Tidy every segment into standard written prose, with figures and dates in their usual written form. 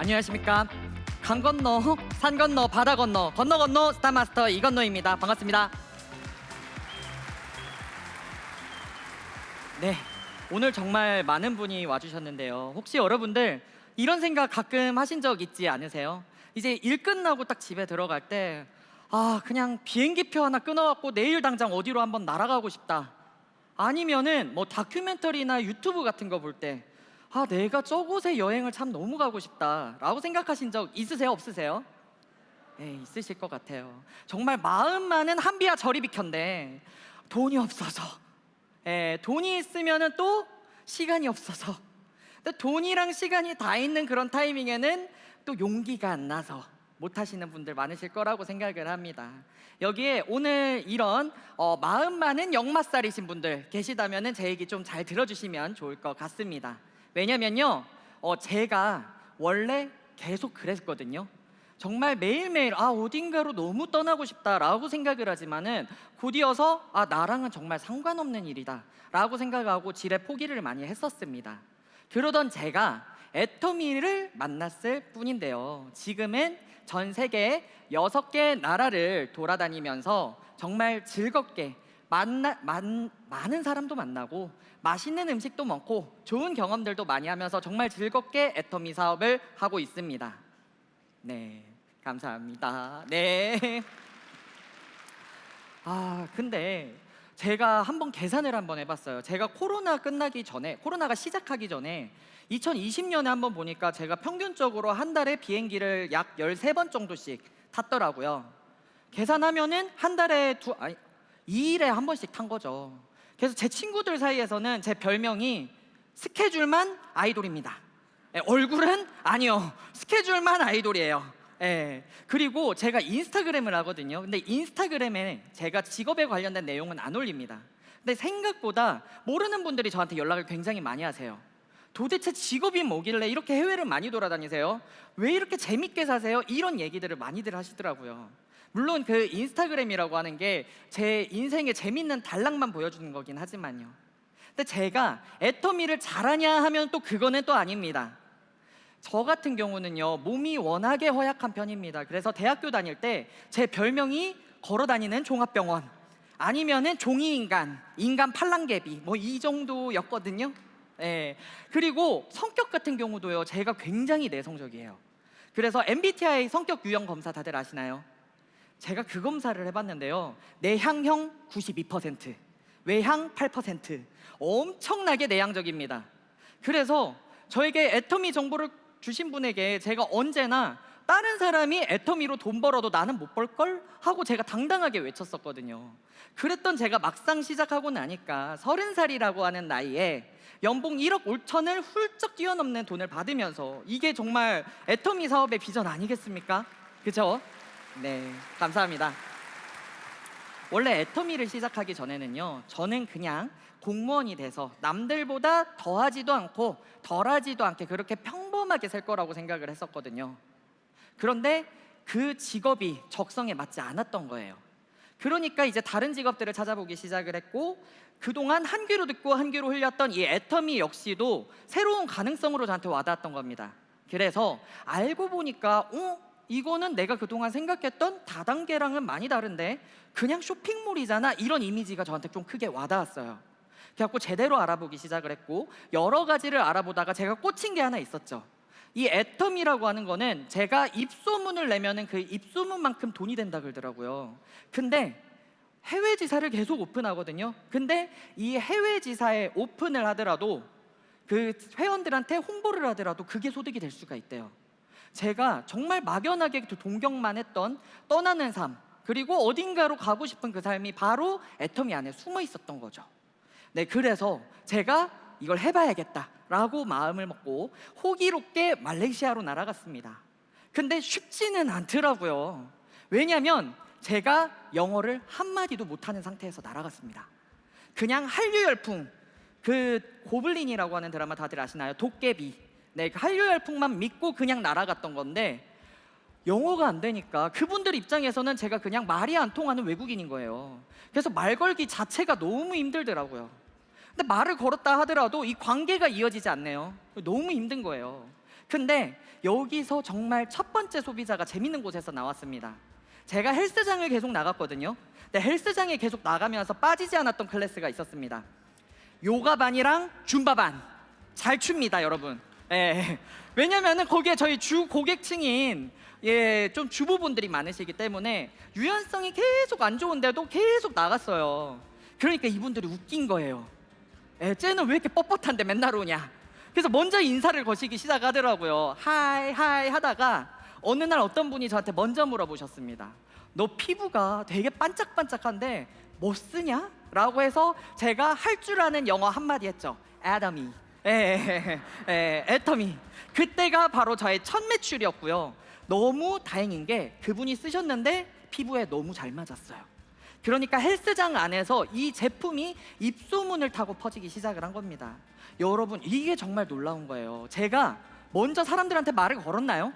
안녕하십니까. 강 건너, 산 건너, 바다 건너, 건너 건너 스타마스터 이건너입니다. 반갑습니다. 네, 오늘 정말 많은 분이 와주셨는데요. 혹시 여러분들 이런 생각 가끔 하신 적 있지 않으세요? 이제 일 끝나고 딱 집에 들어갈 때 그냥 비행기표 하나 끊어갖고 내일 당장 어디로 한번 날아가고 싶다. 아니면은 뭐 다큐멘터리나 유튜브 같은 거 볼 때 내가 저곳에 여행을 참 너무 가고 싶다 라고 생각하신 적 있으세요? 없으세요? 네, 있으실 것 같아요. 정말 마음만은 한비야 저리 비켠데 돈이 없어서, 돈이 있으면은 또 시간이 없어서, 근데 돈이랑 시간이 다 있는 그런 타이밍에는 또 용기가 안 나서 못 하시는 분들 많으실 거라고 생각을 합니다. 여기에 오늘 이런 마음 많은 역마살이신 분들 계시다면은 제 얘기 좀 잘 들어주시면 좋을 것 같습니다. 왜냐면요, 제가 원래 계속 그랬거든요. 정말 매일매일 어딘가로 너무 떠나고 싶다라고 생각을 하지만은 곧이어서 나랑은 정말 상관없는 일이다 라고 생각하고 지레 포기를 많이 했었습니다. 그러던 제가 애터미를 만났을 뿐인데요, 지금은 전 세계 6개 나라를 돌아다니면서 정말 즐겁게 많은 사람도 만나고 맛있는 음식도 먹고 좋은 경험들도 많이 하면서 정말 즐겁게 애터미 사업을 하고 있습니다. 네, 감사합니다. 네. 근데 제가 한번 계산을 한번 해봤어요. 제가 코로나가 시작하기 전에 2020년에 한번 보니까 제가 평균적으로 한 달에 비행기를 약 13번 정도씩 탔더라고요. 계산하면은 한 달에 2일에 한 번씩 탄 거죠. 그래서 제 친구들 사이에서는 제 별명이 스케줄만 아이돌입니다. 얼굴은 아니요, 스케줄만 아이돌이에요. 그리고 제가 인스타그램을 하거든요. 근데 인스타그램에 제가 직업에 관련된 내용은 안 올립니다. 근데 생각보다 모르는 분들이 저한테 연락을 굉장히 많이 하세요. 도대체 직업이 뭐길래 이렇게 해외를 많이 돌아다니세요? 왜 이렇게 재밌게 사세요? 이런 얘기들을 많이들 하시더라고요. 물론 그 인스타그램이라고 하는 게 제 인생의 재밌는 단락만 보여주는 거긴 하지만요. 근데 제가 애터미를 잘하냐 하면 또 그거는 또 아닙니다. 저 같은 경우는요, 몸이 워낙에 허약한 편입니다. 그래서 대학교 다닐 때 제 별명이 걸어다니는 종합병원, 아니면은 종이인간, 인간 팔랑개비, 뭐 이 정도였거든요. 그리고 성격 같은 경우도요, 제가 굉장히 내성적이에요. 그래서 MBTI 성격 유형 검사 다들 아시나요? 제가 그 검사를 해봤는데요, 내향형 92%, 외향 8%, 엄청나게 내향적입니다. 그래서 저에게 애터미 정보를 주신 분에게 제가 언제나 다른 사람이 애터미로 돈 벌어도 나는 못 벌걸? 하고 제가 당당하게 외쳤었거든요. 그랬던 제가 막상 시작하고 나니까 30살이라고 하는 나이에 연봉 1억 5천을 훌쩍 뛰어넘는 돈을 받으면서 이게 정말 애터미 사업의 비전 아니겠습니까? 그죠? 네, 감사합니다. 원래 애터미를 시작하기 전에는요, 저는 그냥 공무원이 돼서 남들보다 더하지도 않고 덜하지도 않게 그렇게 평범하게 살 거라고 생각을 했었거든요. 그런데 그 직업이 적성에 맞지 않았던 거예요. 그러니까 이제 다른 직업들을 찾아보기 시작을 했고, 그동안 한 귀로 듣고 한 귀로 흘렸던 이 애터미 역시도 새로운 가능성으로 저한테 와닿았던 겁니다. 그래서 알고 보니까 이거는 내가 그동안 생각했던 다단계랑은 많이 다른데 그냥 쇼핑몰이잖아, 이런 이미지가 저한테 좀 크게 와닿았어요. 그래갖고 제대로 알아보기 시작을 했고, 여러 가지를 알아보다가 제가 꽂힌 게 하나 있었죠. 이 애터미라고 하는 거는 제가 입소문을 내면은 그 입소문만큼 돈이 된다 그러더라고요. 근데 해외 지사를 계속 오픈하거든요. 근데 이 해외 지사에 오픈을 하더라도 그 회원들한테 홍보를 하더라도 그게 소득이 될 수가 있대요. 제가 정말 막연하게 동경만 했던 떠나는 삶, 그리고 어딘가로 가고 싶은 그 삶이 바로 애터미 안에 숨어 있었던 거죠. 네, 그래서 제가 이걸 해봐야겠다라고 마음을 먹고 호기롭게 말레이시아로 날아갔습니다. 근데 쉽지는 않더라고요. 왜냐면 제가 영어를 한마디도 못하는 상태에서 날아갔습니다. 그냥 한류 열풍, 그 고블린이라고 하는 드라마 다들 아시나요? 도깨비. 네, 그 한류 열풍만 믿고 그냥 날아갔던 건데 영어가 안 되니까 그분들 입장에서는 제가 그냥 말이 안 통하는 외국인인 거예요. 그래서 말 걸기 자체가 너무 힘들더라고요. 근데 말을 걸었다 하더라도 이 관계가 이어지지 않네요. 너무 힘든 거예요. 근데 여기서 정말 첫 번째 소비자가 재밌는 곳에서 나왔습니다. 제가 헬스장을 계속 나갔거든요. 근데 헬스장에 계속 나가면서 빠지지 않았던 클래스가 있었습니다. 요가반이랑 줌바반. 잘 춥니다, 여러분. 예. 왜냐면은 거기에 저희 주 고객층인 좀 주부분들이 많으시기 때문에 유연성이 계속 안 좋은데도 계속 나갔어요. 그러니까 이분들이 웃긴 거예요. 쟤는 왜 이렇게 뻣뻣한데 맨날 오냐. 그래서 먼저 인사를 거시기 시작하더라고요. 하이 하이 하다가 어느 날 어떤 분이 저한테 먼저 물어보셨습니다. 너 피부가 되게 반짝반짝한데 뭐 쓰냐? 라고 해서 제가 할 줄 아는 영어 한마디 했죠. 애터미. 애터미. 그때가 바로 저의 첫 매출이었고요. 너무 다행인 게 그분이 쓰셨는데 피부에 너무 잘 맞았어요. 그러니까 헬스장 안에서 이 제품이 입소문을 타고 퍼지기 시작을 한 겁니다. 여러분, 이게 정말 놀라운 거예요. 제가 먼저 사람들한테 말을 걸었나요?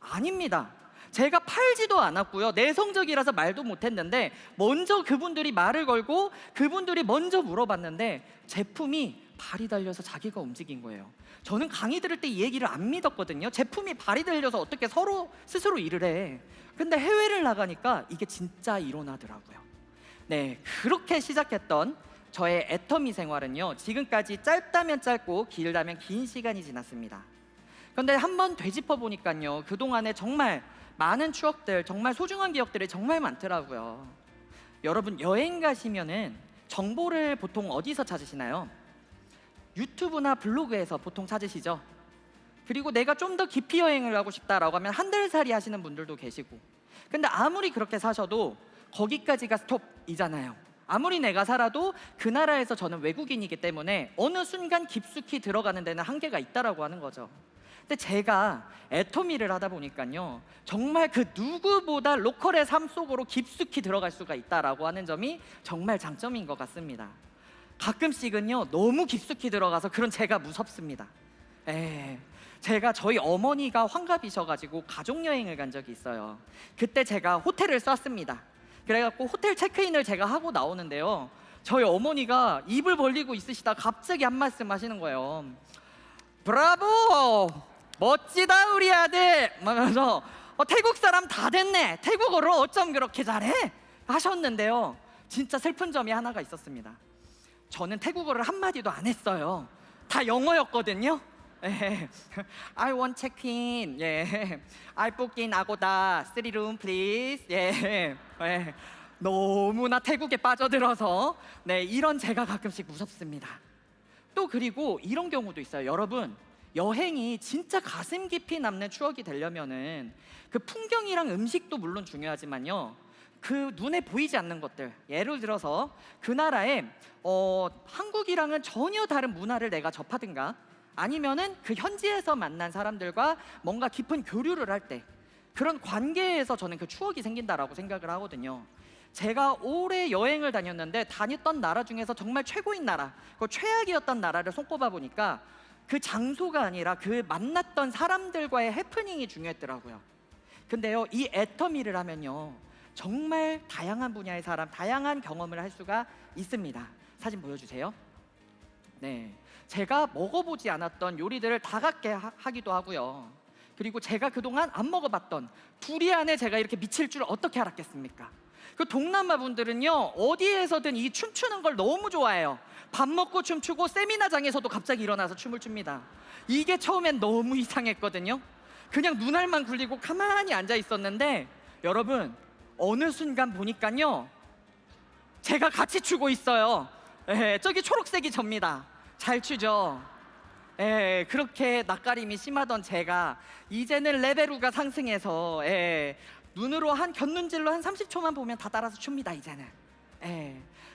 아닙니다. 제가 팔지도 않았고요. 내성적이라서 말도 못했는데 먼저 그분들이 말을 걸고 그분들이 먼저 물어봤는데 제품이 발이 달려서 자기가 움직인 거예요. 저는 강의 들을 때 이 얘기를 안 믿었거든요. 제품이 발이 달려서 어떻게 서로 스스로 일을 해. 근데 해외를 나가니까 이게 진짜 일어나더라고요. 네, 그렇게 시작했던 저의 애터미 생활은요, 지금까지 짧다면 짧고 길다면 긴 시간이 지났습니다. 그런데 한번 되짚어 보니까요, 그동안에 정말 많은 추억들, 정말 소중한 기억들이 정말 많더라고요. 여러분, 여행 가시면은 정보를 보통 어디서 찾으시나요? 유튜브나 블로그에서 보통 찾으시죠? 그리고 내가 좀 더 깊이 여행을 하고 싶다라고 하면 한 달 살이 하시는 분들도 계시고, 근데 아무리 그렇게 사셔도 거기까지가 스톱이잖아요. 아무리 내가 살아도 그 나라에서 저는 외국인이기 때문에 어느 순간 깊숙이 들어가는 데는 한계가 있다라고 하는 거죠. 근데 제가 애터미를 하다 보니까요, 정말 그 누구보다 로컬의 삶 속으로 깊숙이 들어갈 수가 있다라고 하는 점이 정말 장점인 것 같습니다. 가끔씩은요, 너무 깊숙이 들어가서 그런 제가 무섭습니다. 제가 저희 어머니가 환갑이셔가지고 가족여행을 간 적이 있어요. 그때 제가 호텔을 쐈습니다. 그래갖고 호텔 체크인을 제가 하고 나오는데요, 저희 어머니가 입을 벌리고 있으시다 갑자기 한 말씀 하시는 거예요. 브라보! 멋지다 우리 아들! 하면서 태국 사람 다 됐네! 태국어를 어쩜 그렇게 잘해? 하셨는데요, 진짜 슬픈 점이 하나가 있었습니다. 저는 태국어를 한마디도 안 했어요. 다 영어였거든요. I want check-in. I book in Agoda 3 room please. 너무나 태국에 빠져들어서 이런 제가 가끔씩 무섭습니다. 또 그리고 이런 경우도 있어요. 여러분, 여행이 진짜 가슴 깊이 남는 추억이 되려면은 그 풍경이랑 음식도 물론 중요하지만요, 그 눈에 보이지 않는 것들, 예를 들어서 그 나라에 한국이랑은 전혀 다른 문화를 내가 접하든가 아니면은 그 현지에서 만난 사람들과 뭔가 깊은 교류를 할 때 그런 관계에서 저는 그 추억이 생긴다라고 생각을 하거든요. 제가 오래 여행을 다녔는데 다녔던 나라 중에서 정말 최고인 나라, 그 최악이었던 나라를 손꼽아 보니까 그 장소가 아니라 그 만났던 사람들과의 해프닝이 중요했더라고요. 근데요, 이 애터미를 하면요, 정말 다양한 분야의 사람, 다양한 경험을 할 수가 있습니다. 사진 보여주세요. 제가 먹어보지 않았던 요리들을 다각게 하기도 하고요. 그리고 제가 그동안 안 먹어봤던 두리안에 제가 이렇게 미칠 줄 어떻게 알았겠습니까? 그 동남아 분들은요, 어디에서든 이 춤추는 걸 너무 좋아해요. 밥 먹고 춤추고 세미나장에서도 갑자기 일어나서 춤을 춥니다. 이게 처음엔 너무 이상했거든요. 그냥 눈알만 굴리고 가만히 앉아 있었는데 여러분, 어느 순간 보니까요, 제가 같이 추고 있어요. 저기 초록색이 접니다. 잘 추죠? 그렇게 낯가림이 심하던 제가 이제는 레벨우가 상승해서 눈으로 곁눈질로 한 30초만 보면 다 따라서 춥니다, 이제는.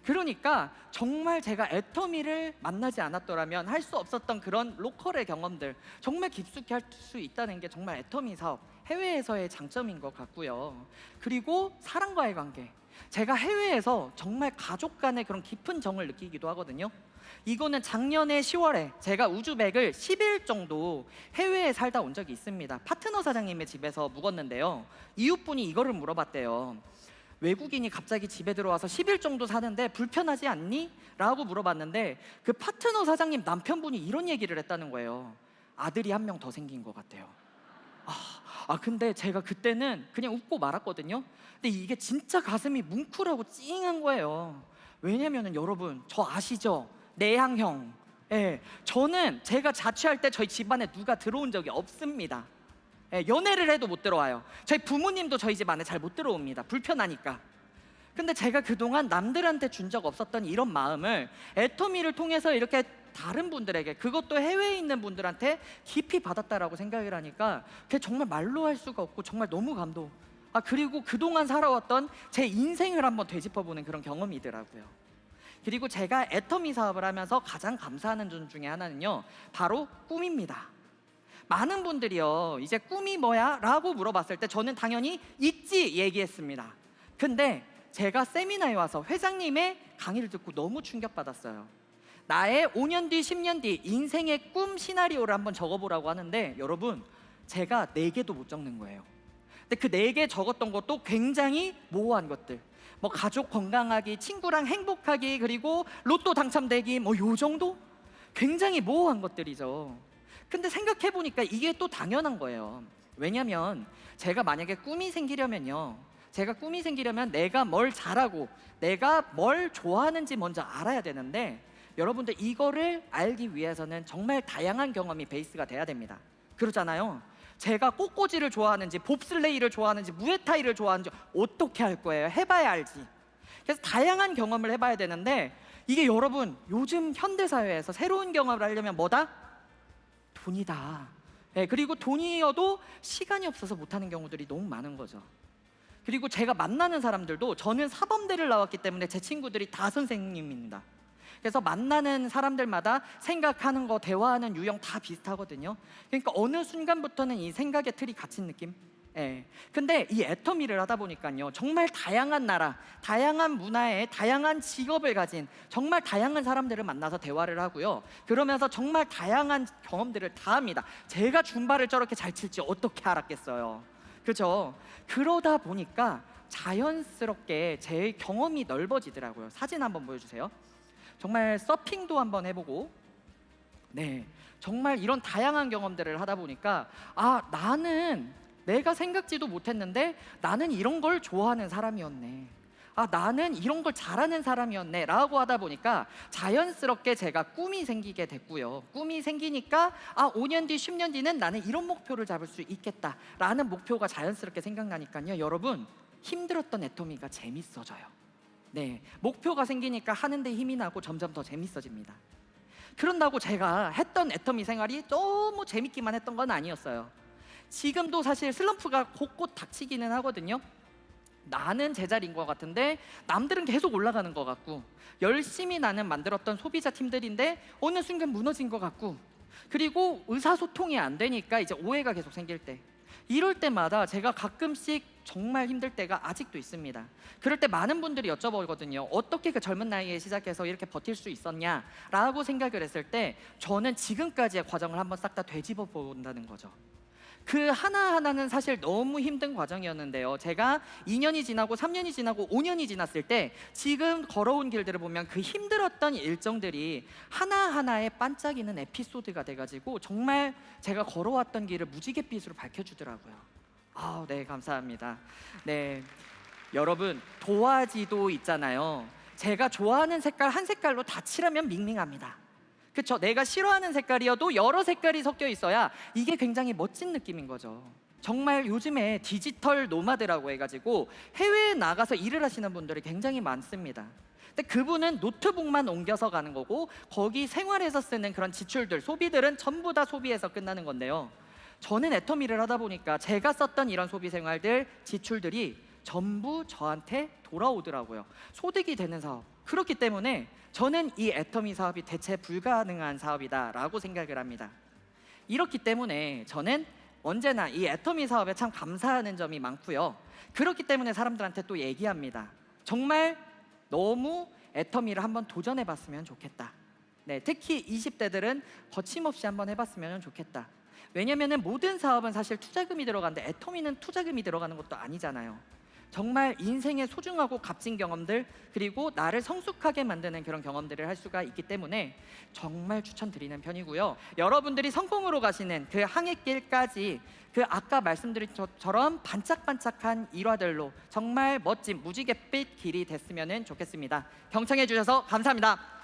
그러니까 정말 제가 애터미를 만나지 않았더라면 할 수 없었던 그런 로컬의 경험들, 정말 깊숙이 할 수 있다는 게 정말 애터미 사업, 해외에서의 장점인 것 같고요. 그리고 사람과의 관계, 제가 해외에서 정말 가족 간의 그런 깊은 정을 느끼기도 하거든요. 이거는 작년에 10월에 제가 우즈벡을 10일 정도 해외에 살다 온 적이 있습니다. 파트너 사장님의 집에서 묵었는데요, 이웃분이 이거를 물어봤대요. 외국인이 갑자기 집에 들어와서 10일 정도 사는데 불편하지 않니? 라고 물어봤는데 그 파트너 사장님 남편분이 이런 얘기를 했다는 거예요. 아들이 한 명 더 생긴 것 같아요. 근데 제가 그때는 그냥 웃고 말았거든요. 근데 이게 진짜 가슴이 뭉클하고 찡한 거예요. 왜냐면은 여러분, 저 아시죠? 내향형. 예, 저는 제가 자취할 때 저희 집안에 누가 들어온 적이 없습니다. 예, 연애를 해도 못 들어와요. 저희 부모님도 저희 집 안에 잘 못 들어옵니다. 불편하니까. 근데 제가 그동안 남들한테 준 적 없었던 이런 마음을 애터미를 통해서 이렇게 다른 분들에게, 그것도 해외에 있는 분들한테 깊이 받았다라고 생각을 하니까 그게 정말 말로 할 수가 없고 정말 너무 감동. 그리고 그동안 살아왔던 제 인생을 한번 되짚어보는 그런 경험이더라고요. 그리고 제가 애터미 사업을 하면서 가장 감사하는 점 중에 하나는요, 바로 꿈입니다. 많은 분들이요, 이제 꿈이 뭐야? 라고 물어봤을 때 저는 당연히 있지 얘기했습니다. 근데 제가 세미나에 와서 회장님의 강의를 듣고 너무 충격받았어요. 나의 5년 뒤, 10년 뒤 인생의 꿈 시나리오를 한번 적어보라고 하는데, 여러분, 제가 4개도 못 적는 거예요. 근데 그 4개 적었던 것도 굉장히 모호한 것들, 뭐 가족 건강하기, 친구랑 행복하기, 그리고 로또 당첨되기, 뭐 요 정도? 굉장히 모호한 것들이죠. 근데 생각해보니까 이게 또 당연한 거예요. 왜냐면 제가 만약에 꿈이 생기려면요, 내가 뭘 잘하고 내가 뭘 좋아하는지 먼저 알아야 되는데, 여러분들 이거를 알기 위해서는 정말 다양한 경험이 베이스가 돼야 됩니다. 그러잖아요. 제가 꽃꽂이를 좋아하는지, 봅슬레이를 좋아하는지, 무에타이를 좋아하는지 어떻게 할 거예요? 해봐야 알지. 그래서 다양한 경험을 해봐야 되는데, 이게 여러분 요즘 현대사회에서 새로운 경험을 하려면 뭐다? 돈이다. 네, 그리고 돈이어도 시간이 없어서 못하는 경우들이 너무 많은 거죠. 그리고 제가 만나는 사람들도, 저는 사범대를 나왔기 때문에 제 친구들이 다 선생님입니다. 그래서 만나는 사람들마다 생각하는 거, 대화하는 유형 다 비슷하거든요. 그러니까 어느 순간부터는 이 생각의 틀이 갇힌 느낌? 예. 근데 이 애터미를 하다 보니까요, 정말 다양한 나라, 다양한 문화에 다양한 직업을 가진 정말 다양한 사람들을 만나서 대화를 하고요. 그러면서 정말 다양한 경험들을 다 합니다. 제가 줌바를 저렇게 잘 칠지 어떻게 알았겠어요. 그죠? 그러다 보니까 자연스럽게 제 경험이 넓어지더라고요. 사진 한번 보여주세요. 정말 서핑도 한번 해보고, 네, 정말 이런 다양한 경험들을 하다 보니까 나는 내가 생각지도 못했는데 나는 이런 걸 좋아하는 사람이었네, 나는 이런 걸 잘하는 사람이었네 라고 하다 보니까 자연스럽게 제가 꿈이 생기게 됐고요. 꿈이 생기니까 5년 뒤, 10년 뒤는 나는 이런 목표를 잡을 수 있겠다 라는 목표가 자연스럽게 생각나니까요, 여러분, 힘들었던 애터미가 재밌어져요. 네, 목표가 생기니까 하는데 힘이 나고 점점 더 재밌어집니다. 그런다고 제가 했던 애터미 생활이 너무 재밌기만 했던 건 아니었어요. 지금도 사실 슬럼프가 곳곳 닥치기는 하거든요. 나는 제자리인 것 같은데 남들은 계속 올라가는 것 같고, 열심히 나는 만들었던 소비자 팀들인데 어느 순간 무너진 것 같고, 그리고 의사소통이 안 되니까 이제 오해가 계속 생길 때, 이럴 때마다 제가 가끔씩 정말 힘들 때가 아직도 있습니다. 그럴 때 많은 분들이 여쭤보거든요. 어떻게 그 젊은 나이에 시작해서 이렇게 버틸 수 있었냐 라고 생각을 했을 때, 저는 지금까지의 과정을 한번 싹 다 되짚어 본다는 거죠. 그 하나하나는 사실 너무 힘든 과정이었는데요, 제가 2년이 지나고 3년이 지나고 5년이 지났을 때 지금 걸어온 길들을 보면 그 힘들었던 일정들이 하나하나의 반짝이는 에피소드가 돼가지고 정말 제가 걸어왔던 길을 무지갯빛으로 밝혀주더라고요. 네, 감사합니다. 네, 여러분, 도화지도 있잖아요. 제가 좋아하는 색깔 한 색깔로 다 칠하면 밍밍합니다. 그쵸? 내가 싫어하는 색깔이어도 여러 색깔이 섞여 있어야 이게 굉장히 멋진 느낌인 거죠. 정말 요즘에 디지털 노마드라고 해가지고 해외에 나가서 일을 하시는 분들이 굉장히 많습니다. 근데 그분은 노트북만 옮겨서 가는 거고, 거기 생활에서 쓰는 그런 지출들, 소비들은 전부 다 소비에서 끝나는 건데요, 저는 애터미를 하다 보니까 제가 썼던 이런 소비 생활들, 지출들이 전부 저한테 돌아오더라고요. 소득이 되는 사업. 그렇기 때문에 저는 이 애터미 사업이 대체 불가능한 사업이다 라고 생각을 합니다. 이렇기 때문에 저는 언제나 이 애터미 사업에 참 감사하는 점이 많고요. 그렇기 때문에 사람들한테 또 얘기합니다. 정말 너무 애터미를 한번 도전해 봤으면 좋겠다. 네, 특히 20대들은 거침없이 한번 해봤으면 좋겠다. 왜냐면은 모든 사업은 사실 투자금이 들어가는데 애터미는 투자금이 들어가는 것도 아니잖아요. 정말 인생의 소중하고 값진 경험들, 그리고 나를 성숙하게 만드는 그런 경험들을 할 수가 있기 때문에 정말 추천드리는 편이고요. 여러분들이 성공으로 가시는 그 항해길까지 그 아까 말씀드린 것처럼 반짝반짝한 일화들로 정말 멋진 무지갯빛 길이 됐으면 좋겠습니다. 경청해 주셔서 감사합니다.